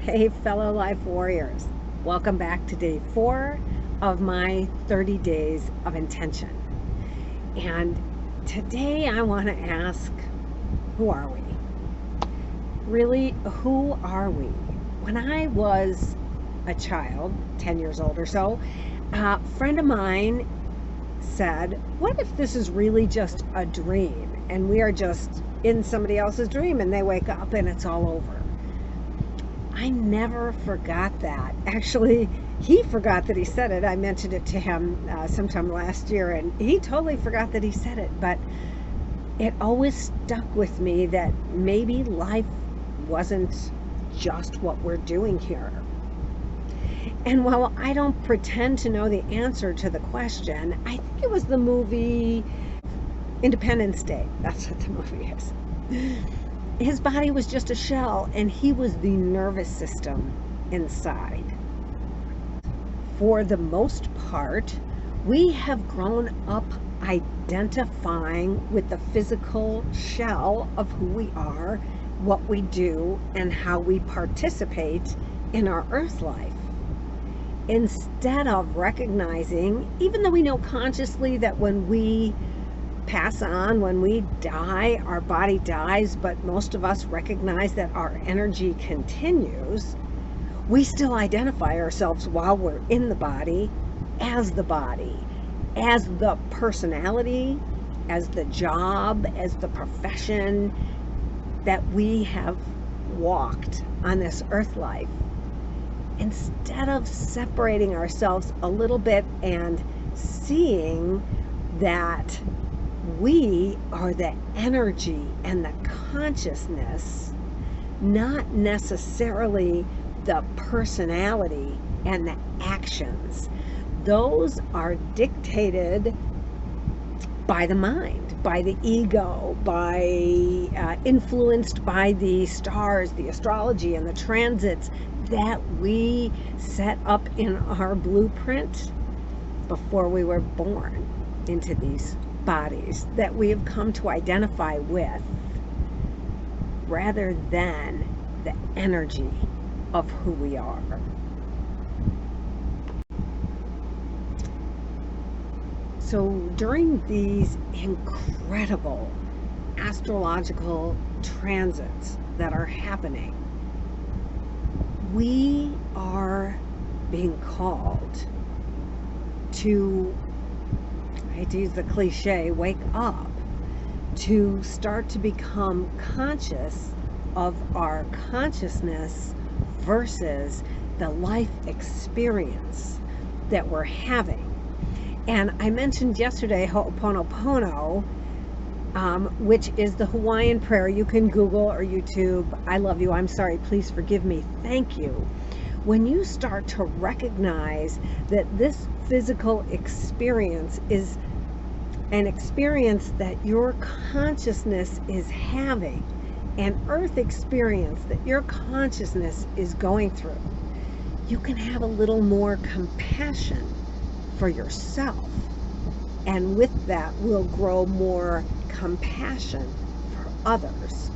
Hey, fellow life warriors. Welcome back to day 4 of my 30 days of intention. And today I want to ask, who are we? Really, who are we? When I was a child, 10 years old or so, a friend of mine said, what if this is really just a dream and we are just in somebody else's dream and they wake up and it's all over? I never forgot that. Actually, he forgot that he said it. I mentioned it to him sometime last year, and he totally forgot that he said it. But it always stuck with me that maybe life wasn't just what we're doing here. And while I don't pretend to know the answer to the question, I think it was the movie Independence Day. That's what the movie is. His body was just a shell, and he was the nervous system inside. For the most part, we have grown up identifying with the physical shell of who we are, what we do, and how we participate in our earth life. Instead of recognizing, even though we know consciously that when we pass on, when we die, our body dies, but most of us recognize that our energy continues, we still identify ourselves while we're in the body, as the personality, as the job, as the profession that we have walked on this earth life. Instead of separating ourselves a little bit and seeing that we are the energy and the consciousness, not necessarily the personality and the actions. Those are dictated by the mind, by the ego, influenced by the stars, the astrology, and the transits that we set up in our blueprint before we were born into these bodies that we have come to identify with, rather than the energy of who we are. So during these incredible astrological transits that are happening, we are being called to, I hate to use the cliche, wake up, to start to become conscious of our consciousness versus the life experience that we're having. And I mentioned yesterday Ho'oponopono, which is the Hawaiian prayer. You can Google or YouTube. I love you. I'm sorry. Please forgive me. Thank you. When you start to recognize that this physical experience is an experience that your consciousness is having, an earth experience that your consciousness is going through, you can have a little more compassion for yourself. And with that will grow more compassion for others.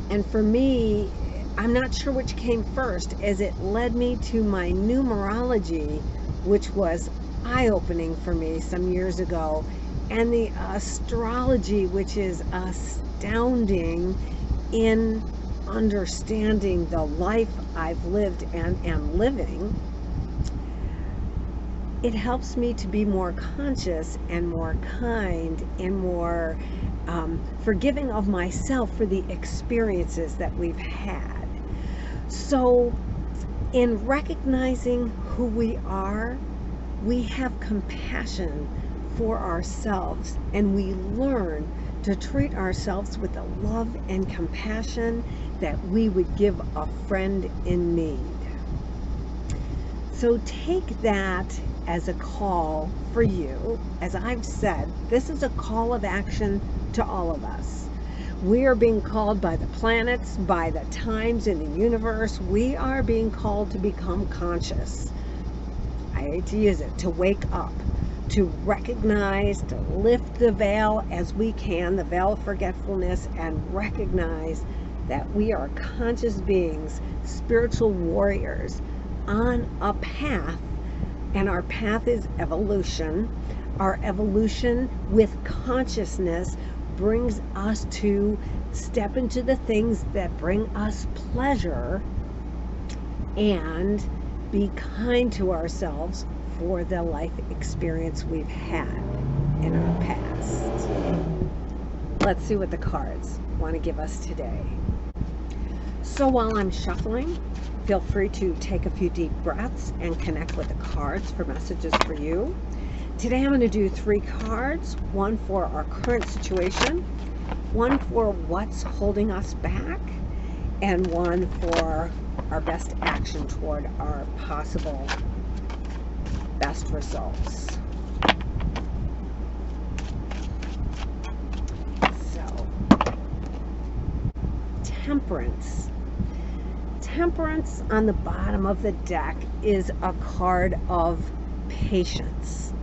And for me, I'm not sure which came first, as it led me to my numerology, which was eye-opening for me some years ago, and the astrology, which is astounding in understanding the life I've lived and am living. It helps me to be more conscious and more kind and more forgiving of myself for the experiences that we've had. So in recognizing who we are, we have compassion for ourselves, and we learn to treat ourselves with the love and compassion that we would give a friend in need. So take that as a call for you. As I've said, this is a call of action to all of us. We are being called by the planets, by the times in the universe. We are being called to become conscious. I hate to use it, to wake up, to recognize, to lift the veil as we can, the veil of forgetfulness, and recognize that we are conscious beings, spiritual warriors on a path, and our path is evolution. Our evolution with consciousness brings us to step into the things that bring us pleasure and be kind to ourselves for the life experience we've had in our past. Let's see what the cards want to give us today. So while I'm shuffling, feel free to take a few deep breaths and connect with the cards for messages for you. Today I'm going to do 3 cards, one for our current situation, one for what's holding us back, and one for our best action toward our possible best results. So, Temperance. Temperance on the bottom of the deck is a card of patience.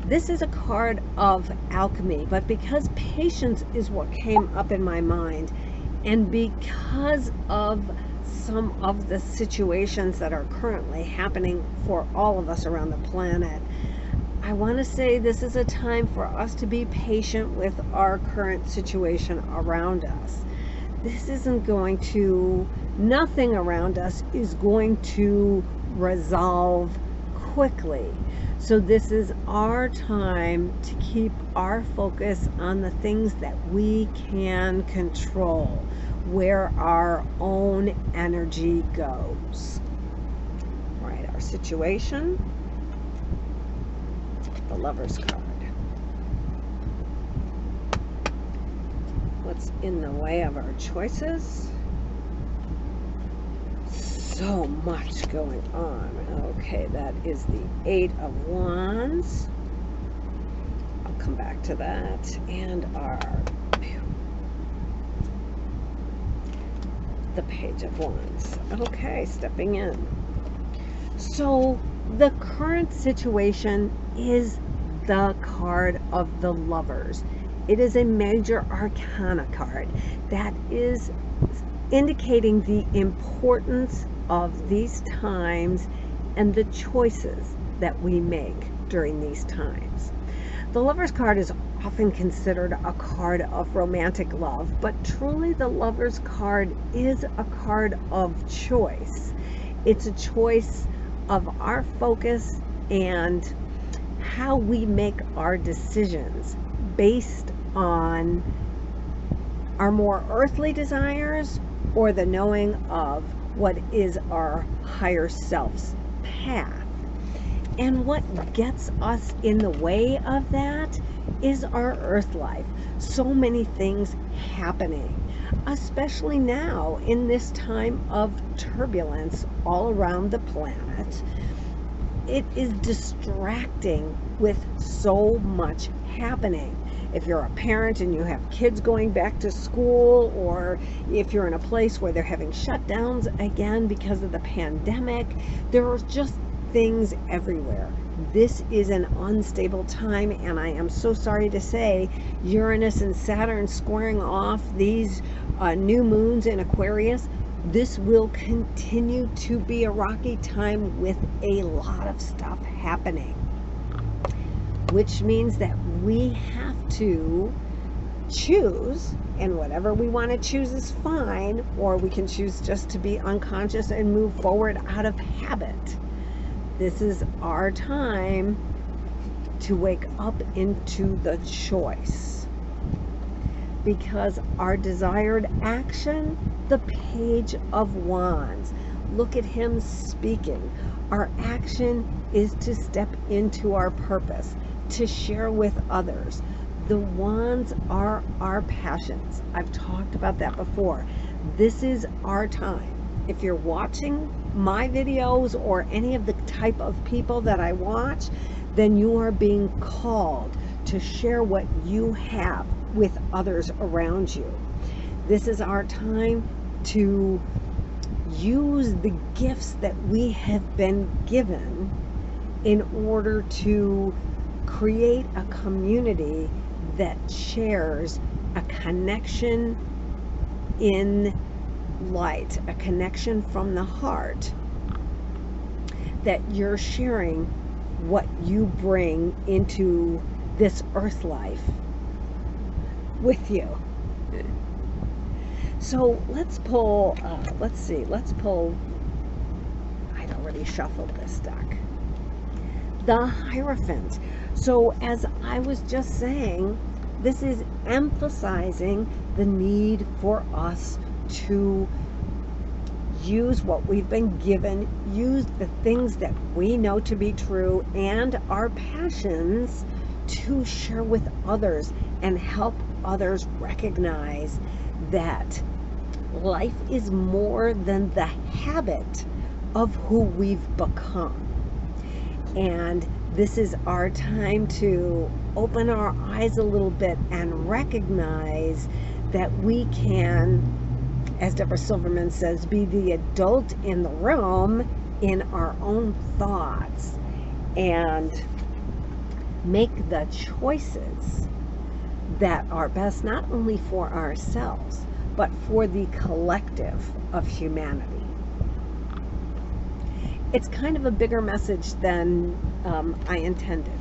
This is a card of alchemy, but because patience is what came up in my mind, and because of some of the situations that are currently happening for all of us around the planet, I want to say this is a time for us to be patient with our current situation around us. This isn't going to, nothing around us is going to resolve quickly. So this is our time to keep our focus on the things that we can control, where our own energy goes. All right, our situation, the Lover's card. What's in the way of our choices? So much going on. Okay, that is the 8 of Wands. I'll come back to that. And the Page of Wands. Okay, stepping in. So the current situation is the card of the Lovers. It is a major arcana card that is indicating the importance of these times and the choices that we make during these times. The Lover's card is often considered a card of romantic love, but truly the Lover's card is a card of choice. It's a choice of our focus and how we make our decisions based on our more earthly desires or the knowing of what is our higher self's path. And what gets us in the way of that is our earth life. So many things happening, especially now in this time of turbulence all around the planet. It is distracting with so much happening. If you're a parent and you have kids going back to school, or if you're in a place where they're having shutdowns again because of the pandemic, there are just things everywhere. This is an unstable time, and I am so sorry to say Uranus and Saturn squaring off these new moons in Aquarius. This will continue to be a rocky time with a lot of stuff happening, which means that we have to choose, and whatever we want to choose is fine, or we can choose just to be unconscious and move forward out of habit. This is our time to wake up into the choice, because our desired action, the Page of Wands, look at him speaking. Our action is to step into our purpose, to share with others. The wands are our passions. I've talked about that before. This is our time. If you're watching my videos or any of the type of people that I watch, then you are being called to share what you have with others around you. This is our time to use the gifts that we have been given in order to create a community that shares a connection in light, a connection from the heart, that you're sharing what you bring into this earth life with you. So let's pull, let's pull, I'd already shuffled this deck. The Hierophant. So as I was just saying, this is emphasizing the need for us to use what we've been given, use the things that we know to be true and our passions to share with others and help others recognize that life is more than the habit of who we've become. And this is our time to open our eyes a little bit and recognize that we can, as Deborah Silverman says, be the adult in the room in our own thoughts and make the choices that are best not only for ourselves, but for the collective of humanity. It's kind of a bigger message than I intended.